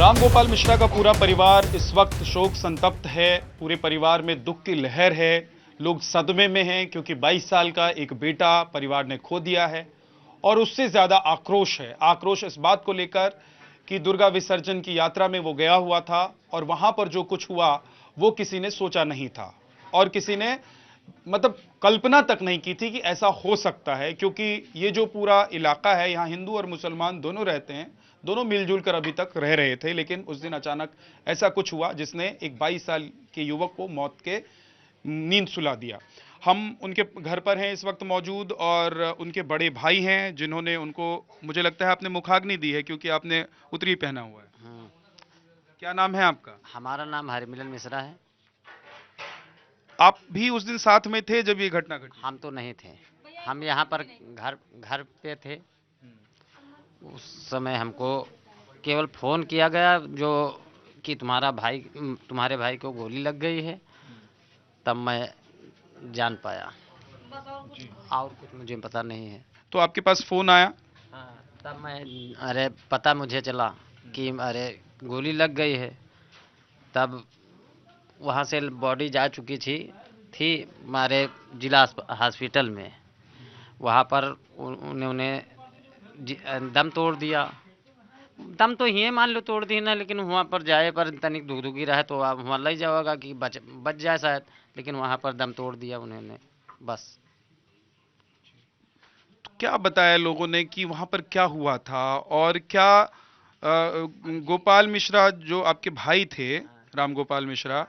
रामगोपाल मिश्रा का पूरा परिवार इस वक्त शोक संतप्त है। पूरे परिवार में दुख की लहर है। लोग सदमे में हैं क्योंकि 22 साल का एक बेटा परिवार ने खो दिया है। और उससे ज्यादा आक्रोश है। आक्रोश इस बात को लेकर कि दुर्गा विसर्जन की यात्रा में वो गया हुआ था और वहां पर जो कुछ हुआ वो किसी ने सोचा नहीं था और किसी ने मतलब कल्पना तक नहीं की थी कि ऐसा हो सकता है, क्योंकि ये जो पूरा इलाका है यहां हिंदू और मुसलमान दोनों रहते हैं। दोनों मिलजुल कर अभी तक रह रहे थे, लेकिन उस दिन अचानक ऐसा कुछ हुआ जिसने एक 22 साल के युवक को मौत के नींद सुला दिया। हम उनके घर पर हैं इस वक्त मौजूद और उनके बड़े भाई हैं जिन्होंने उनको, मुझे लगता है आपने मुखाग्नि दी है क्योंकि आपने उत्तरी पहना हुआ है। क्या नाम है आपका? हमारा नाम हरमिलन मिश्रा है। आप भी उस दिन साथ में थे जब ये घटना घटी? हम तो नहीं थे, हम यहाँ पर घर घर पे थे। उस समय हमको केवल फ़ोन किया गया जो कि तुम्हारे भाई को गोली लग गई है, तब मैं जान पाया। और कुछ मुझे पता नहीं है। तो आपके पास फोन आया? हाँ, तब मैं अरे पता मुझे चला कि अरे गोली लग गई है। तब वहाँ से बॉडी जा चुकी थी हमारे जिला हॉस्पिटल में। वहाँ पर उन्होंने दम तोड़ दिया। दम तो ये मान लो तोड़ दी ना, लेकिन वहाँ पर जाए पर तनिक दुखी रहे तो आप वहाँ लग जाओगा कि बच जाए शायद, लेकिन वहाँ पर दम तोड़ दिया उन्होंने बस। तो क्या बताया लोगों ने कि वहां पर क्या हुआ था और क्या गोपाल मिश्रा जो आपके भाई थे, राम गोपाल मिश्रा,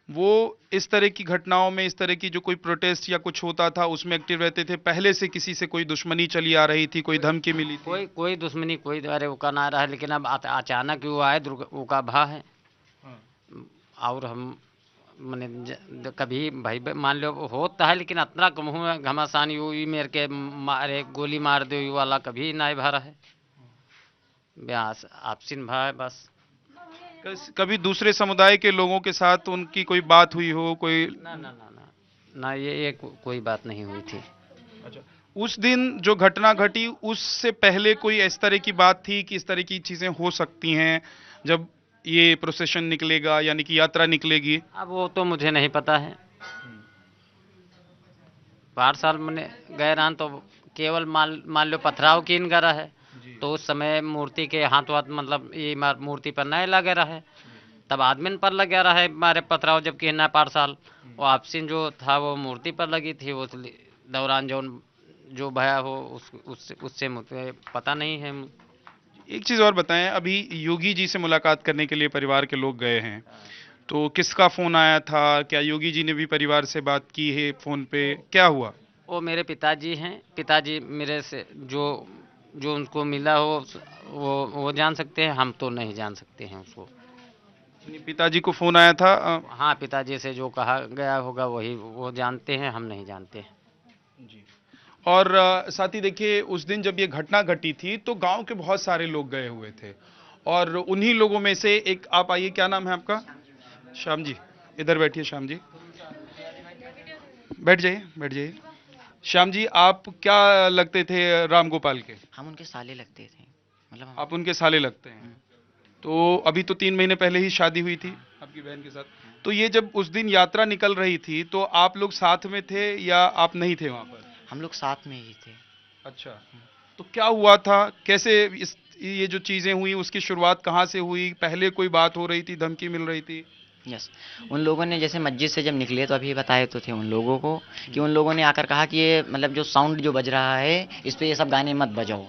वो इस तरह की घटनाओं में, इस तरह की जो कोई प्रोटेस्ट या कुछ होता था उसमें एक्टिव रहते थे? पहले से किसी से कोई दुश्मनी चली आ रही थी, कोई धमकी मिली थी? कोई दुश्मनी कोई अरे वो का ना रहा है, लेकिन अब अचानक वो आए वो का भा है। हाँ। और हम मैंने कभी भाई मान लो होता है, लेकिन इतना कम हुआ घमासान यू मेरे के मारे गोली मार दो यू वाला कभी ना भरा है। ब्यास आपसी भा है बस। कभी दूसरे समुदाय के लोगों के साथ उनकी कोई बात हुई हो? कोई? ना ना ना ना ना, ये कोई बात नहीं हुई थी। अच्छा, उस दिन जो घटना घटी उससे पहले कोई इस तरह की बात थी कि इस तरह की चीजें हो सकती हैं जब ये प्रोसेशन निकलेगा, यानी कि यात्रा निकलेगी? अब वो तो मुझे नहीं पता है। 8 साल मैंने गए रहा तो केवल मान लो पथराव की इन करा है। तो उस समय मूर्ति के हाथों हाथ मतलब ये मूर्ति पर नहीं लगे रहा है, तब आदमी पर लग रहा है हमारे पथराव, जबकि ना 8 साल वो आपसी जो था वो मूर्ति पर लगी थी। उस दौरान जो भया हो उससे मुझे पता नहीं है। एक चीज और बताएं, अभी योगी जी से मुलाकात करने के लिए परिवार के लोग गए हैं, तो किसका फोन आया था? क्या योगी जी ने भी परिवार से बात की है फोन पे? क्या हुआ? वो मेरे पिताजी हैं। पिताजी मेरे से जो जो उनको मिला हो वो जान सकते हैं, हम तो नहीं जान सकते हैं उसको। यानी पिताजी को फोन आया था? हाँ, पिताजी से जो कहा गया होगा वही वो जानते हैं, हम नहीं जानते हैं। जी। और साथ ही देखिए, उस दिन जब ये घटना घटी थी तो गांव के बहुत सारे लोग गए हुए थे और उन्हीं लोगों में से एक आप आइए, क्या नाम है आपका? श्याम जी, इधर बैठिए। श्याम जी, बैठ जाइए, बैठ जाइए। श्याम जी, आप क्या लगते थे राम गोपाल के? हम उनके साले लगते थे, मतलब आप उनके साले लगते हैं। तो अभी तो 3 महीने पहले ही शादी हुई थी आपकी बहन के साथ। तो ये जब उस दिन यात्रा निकल रही थी तो आप लोग साथ में थे या आप नहीं थे वहां पर? हम लोग साथ में ही थे। अच्छा, तो क्या हुआ था? कैसे ये जो चीजें हुई उसकी शुरुआत कहाँ से हुई? पहले कोई बात हो रही थी, धमकी मिल रही थी? यस, उन लोगों ने जैसे मस्जिद से जब निकले तो अभी बताए तो थे उन लोगों को कि उन लोगों ने आकर कहा कि ये मतलब जो साउंड जो बज रहा है इस पे ये सब गाने मत बजाओ।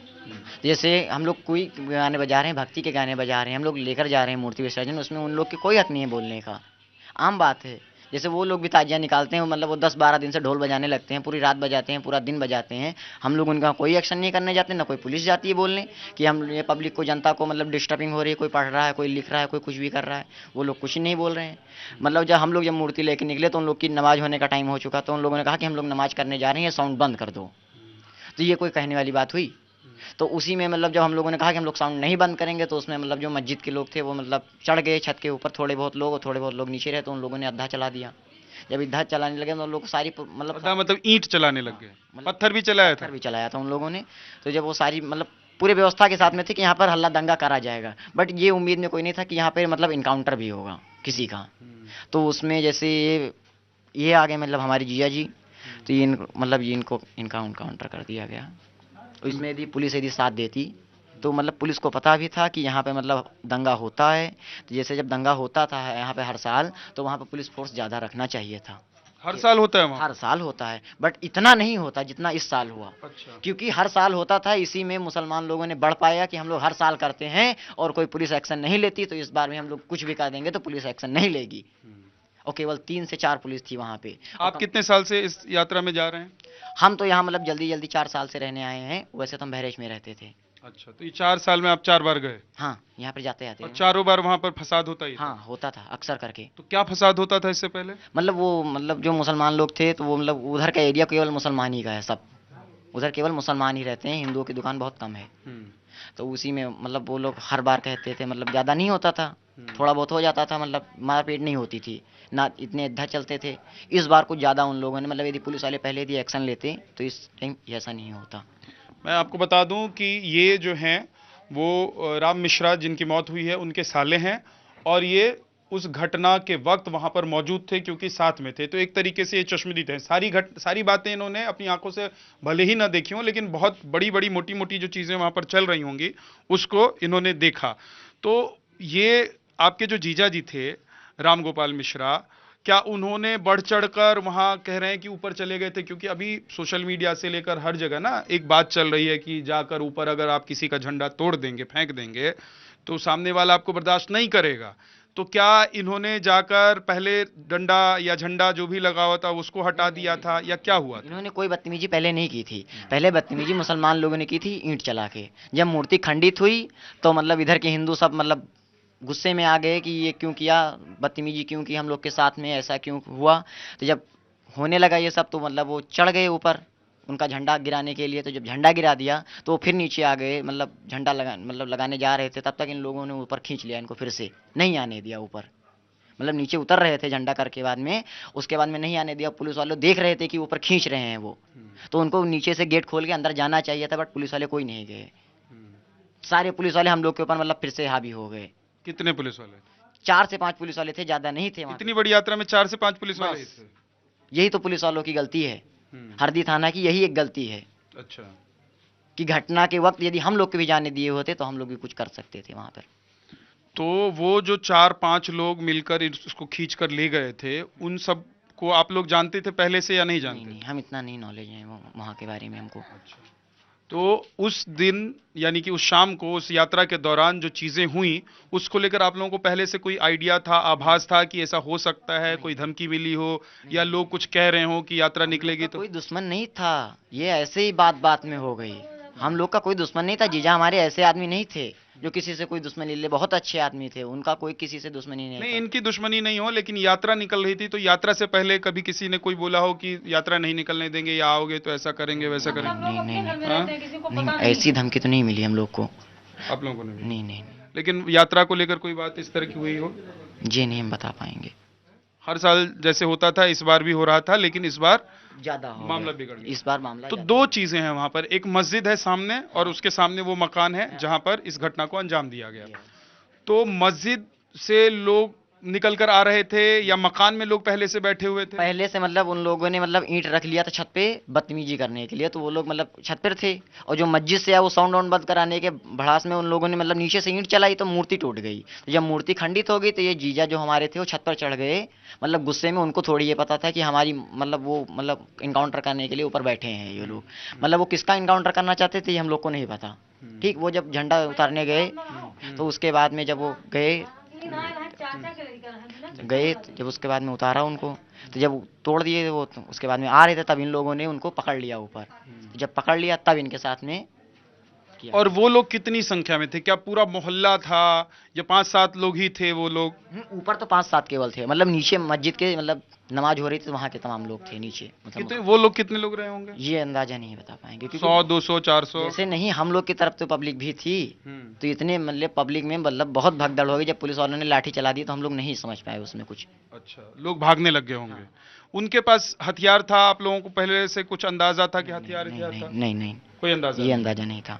जैसे हम लोग कोई गाने बजा रहे हैं, भक्ति के गाने बजा रहे हैं, हम लोग लेकर जा रहे हैं मूर्ति विसर्जन, उसमें उन लोग के कोई हक नहीं है बोलने का, आम बात है। जैसे वो लोग भी ताजियाँ निकालते हैं, मतलब वो 10-12 दिन से ढोल बजाने लगते हैं, पूरी रात बजाते हैं, पूरा दिन बजाते हैं। हम लोग उनका कोई एक्शन नहीं करने जाते, ना कोई पुलिस जाती है बोलने कि हम ये पब्लिक को, जनता को मतलब डिस्टर्बिंग हो रही है, कोई पढ़ रहा है, कोई लिख रहा है, कोई कुछ भी कर रहा है, वो लोग कुछ नहीं बोल रहे हैं। मतलब जब हम लोग जब मूर्ति लेके निकले तो उन लोग की नमाज होने का टाइम हो चुका, तो उन लोगों ने कहा कि हम लोग नमाज करने जा रहे हैं, साउंड बंद कर दो। तो ये कोई कहने वाली बात हुई? तो उसी में मतलब जब हम लोगों ने कहा कि हम लोग साउंड नहीं बंद करेंगे, तो उसमें मतलब जो मस्जिद के लोग थे वो मतलब चढ़ गए छत के ऊपर, थोड़े बहुत लोग, और थोड़े बहुत लोग नीचे रहे, तो उन लोगों ने अद्धा चला दिया। जब इधर चलाने लगे तो लोग सारी मतलब ईंट चलाने लग गए? मतलब पत्थर भी चलाया था? पत्थर भी चलाया था उन लोगों ने। तो जब वो सारी मतलब पूरे व्यवस्था के साथ में थे कि यहाँ पर हल्ला दंगा करा जाएगा, बट ये उम्मीद में कोई नहीं था कि यहाँ पे मतलब इनकाउंटर भी होगा किसी का। तो उसमें जैसे ये आ गए मतलब हमारे जीजा जी, तो ये मतलब ये इनको इनका इनकाउंटर कर दिया गया। तो इसमें यदि पुलिस यदि साथ देती तो मतलब पुलिस को पता भी था कि यहाँ पे मतलब दंगा होता है, तो जैसे जब दंगा होता था यहाँ पे हर साल, तो वहाँ पे पुलिस फोर्स ज़्यादा रखना चाहिए था। हर साल होता है वहाँ? हर साल होता है, बट इतना नहीं होता जितना इस साल हुआ। अच्छा। क्योंकि हर साल होता था, इसी में मुसलमान लोगों ने बढ़ पाया कि हम लोग हर साल करते हैं और कोई पुलिस एक्शन नहीं लेती, तो इस बार में हम लोग कुछ भी कर देंगे तो पुलिस एक्शन नहीं लेगी। और केवल 3 से 4 पुलिस थी वहाँ पे। आप कितने साल से इस यात्रा में जा रहे हैं? हम तो यहाँ मतलब जल्दी जल्दी 4 साल से रहने आए हैं, वैसे तो हम बहरेच में रहते थे। अच्छा, तो ये 4 साल में आप 4 बार गए हाँ, यहाँ पर जाते आते और हैं। चारों बार वहाँ पर फसाद होता ही था? हाँ, होता था अक्सर करके। तो क्या फसाद होता था इससे पहले? मतलब वो मतलब जो मुसलमान लोग थे, तो वो मतलब उधर का एरिया केवल मुसलमान ही का है सब, उधर केवल मुसलमान ही रहते हैं, हिंदुओं की दुकान बहुत कम है। तो उसी में मतलब वो लोग हर बार कहते थे, मतलब ज़्यादा नहीं होता था, थोड़ा बहुत हो जाता था, मतलब मारपीट नहीं होती थी ना, इतने इद्धा चलते थे। इस बार कुछ ज़्यादा उन लोगों ने मतलब यदि पुलिस वाले पहले यदि एक्शन लेते तो इस टाइम ऐसा नहीं होता। मैं आपको बता दूं कि ये जो हैं वो राम मिश्रा जिनकी मौत हुई है उनके साले हैं, और ये उस घटना के वक्त वहां पर मौजूद थे क्योंकि साथ में थे। तो एक तरीके से ये चश्मदीद हैं। सारी बातें इन्होंने अपनी आंखों से भले ही ना देखी हों, लेकिन बहुत बड़ी बड़ी मोटी मोटी जो चीजें वहां पर चल रही होंगी उसको इन्होंने देखा। तो ये आपके जो जीजा जी थे राम गोपाल मिश्रा, क्या उन्होंने बढ़ चढ़कर वहां कह रहे हैं कि ऊपर चले गए थे? क्योंकि अभी सोशल मीडिया से लेकर हर जगह ना एक बात चल रही है कि जाकर ऊपर अगर आप किसी का झंडा तोड़ देंगे, फेंक देंगे, तो सामने वाला आपको बर्दाश्त नहीं करेगा। तो क्या इन्होंने जाकर पहले डंडा या झंडा जो भी लगा हुआ था उसको हटा दिया था, या क्या हुआ था? इन्होंने कोई बदतमीजी पहले नहीं की थी। पहले बदतमीजी मुसलमान लोगों ने की थी ईंट चला के। जब मूर्ति खंडित हुई तो मतलब इधर के हिंदू सब मतलब गुस्से में आ गए कि ये क्यों किया, बदतमीजी क्यों की हम लोग के साथ में, ऐसा क्यों हुआ। तो जब होने लगा ये सब तो मतलब वो चढ़ गए ऊपर उनका झंडा गिराने के लिए। तो जब झंडा गिरा दिया तो वो फिर नीचे आ गए, मतलब झंडा लगाने जा रहे थे, तब तक इन लोगों ने ऊपर खींच लिया, इनको फिर से नहीं आने दिया ऊपर। मतलब नीचे उतर रहे थे झंडा करके बाद में, उसके बाद में नहीं आने दिया। पुलिस वाले देख रहे थे कि ऊपर खींच रहे हैं वो, तो उनको नीचे से गेट खोल के अंदर जाना चाहिए था, बट पुलिस वाले कोई नहीं गए। सारे पुलिस वाले हम लोग के ऊपर मतलब फिर से हावी हो गए। कितने पुलिस वाले? 4 से 5 पुलिस वाले थे, ज्यादा नहीं थे वहाँ। इतनी बड़ी यात्रा में 4 से 5 पुलिस वाले ही बस। थे? यही तो पुलिस वालों की गलती है, हरदी थाना की यही एक गलती है अच्छा। कि घटना के वक्त यदि हम लोग को भी जाने दिए होते तो हम लोग भी कुछ कर सकते थे वहाँ पर। तो वो जो 4-5 लोग मिलकर इसको खींच कर ले गए थे, उन सब को आप लोग जानते थे पहले से या नहीं नहीं जानते? नहीं, हम इतना नहीं नॉलेज है वो वहाँ के बारे में हमको। तो उस दिन यानी कि उस शाम को उस यात्रा के दौरान जो चीजें हुई उसको लेकर आप लोगों को पहले से कोई आइडिया था, आभास था कि ऐसा हो सकता है, कोई धमकी मिली हो या लोग कुछ कह रहे हो कि यात्रा निकलेगी? तो कोई दुश्मन नहीं था, ये ऐसे ही बात बात में हो गई। हम लोग का कोई दुश्मन नहीं था, जीजा हमारे ऐसे आदमी नहीं थे जो किसी से कोई दुश्मनी ले, बहुत अच्छे आदमी थे, उनका कोई किसी से दुश्मनी नहीं नहीं, था। इनकी दुश्मनी नहीं हो, लेकिन यात्रा निकल रही थी, तो यात्रा से पहले कभी किसी ने कोई बोला हो कि यात्रा नहीं निकलने देंगे या आओगे तो ऐसा करेंगे वैसा करेंगे? नहीं नहीं नहीं, हाँ? नहीं ऐसी धमकी तो नहीं मिली हम लोग को। आप लोगों को नहीं? नहीं नहीं नहीं, लेकिन यात्रा को लेकर कोई बात इस तरह की हुई हो? ये नहीं हम बता पाएंगे। हर साल जैसे होता था इस बार भी हो रहा था, लेकिन इस बार ज्यादा हो मामला गया। बिगड़ गया। इस बार मामला तो ज्यादा। 2 चीजें हैं वहां पर, एक मस्जिद है सामने और उसके सामने वो मकान है जहां पर इस घटना को अंजाम दिया गया। तो मस्जिद से लोग निकल कर आ रहे थे या मकान में लोग पहले से बैठे हुए थे? पहले से मतलब उन लोगों ने मतलब ईंट रख लिया था छत पे बदतमीजी करने के लिए, तो वो लोग मतलब छत पर थे। और जो मस्जिद से आया वो साउंड वाउंड बंद कराने के भड़ास में उन लोगों ने मतलब नीचे से ईंट चलाई तो मूर्ति टूट गई। तो जब मूर्ति खंडित हो गई तो ये जीजा जो हमारे थे वो छत पर चढ़ गए। मतलब गुस्से में उनको थोड़ी ये पता था कि हमारी मतलब वो मतलब इनकाउंटर करने के लिए ऊपर बैठे हैं ये लोग। मतलब वो किसका इनकाउंटर करना चाहते थे ये हम लोग को नहीं पता। ठीक, वो जब झंडा उतारने गए तो उसके बाद में जब वो गए जब उसके बाद में उतारा उनको, तो जब तोड़ दिए वो, तो उसके बाद में आ रहे थे तब इन लोगों ने उनको पकड़ लिया ऊपर। जब पकड़ लिया तब इनके साथ में किया। और वो लोग कितनी संख्या में थे? क्या पूरा मोहल्ला था या 5-7 लोग ही थे वो लोग? ऊपर तो 5-7 केवल थे, मतलब नीचे मस्जिद के मतलब नमाज हो रही थी तो वहाँ के तमाम लोग थे नीचे। कितने वो लोग कितने लोग रहे होंगे? ये अंदाजा नहीं बता पाएंगे क्योंकि 100, 200, 400? जैसे नहीं, हम लोग की तरफ तो पब्लिक भी थी, तो इतने मतलब पब्लिक में मतलब बहुत भगदड़ हो गई। जब पुलिस वालों ने लाठी चला दी तो हम लोग नहीं समझ पाए उसमें कुछ। अच्छा, लोग भागने लग गए होंगे। उनके पास हथियार था? आप लोगों को पहले से कुछ अंदाजा था कि हथियार नहीं था? नहीं नहीं नहीं, कोई अंदाजा ये नहीं? अंदाजा नहीं था।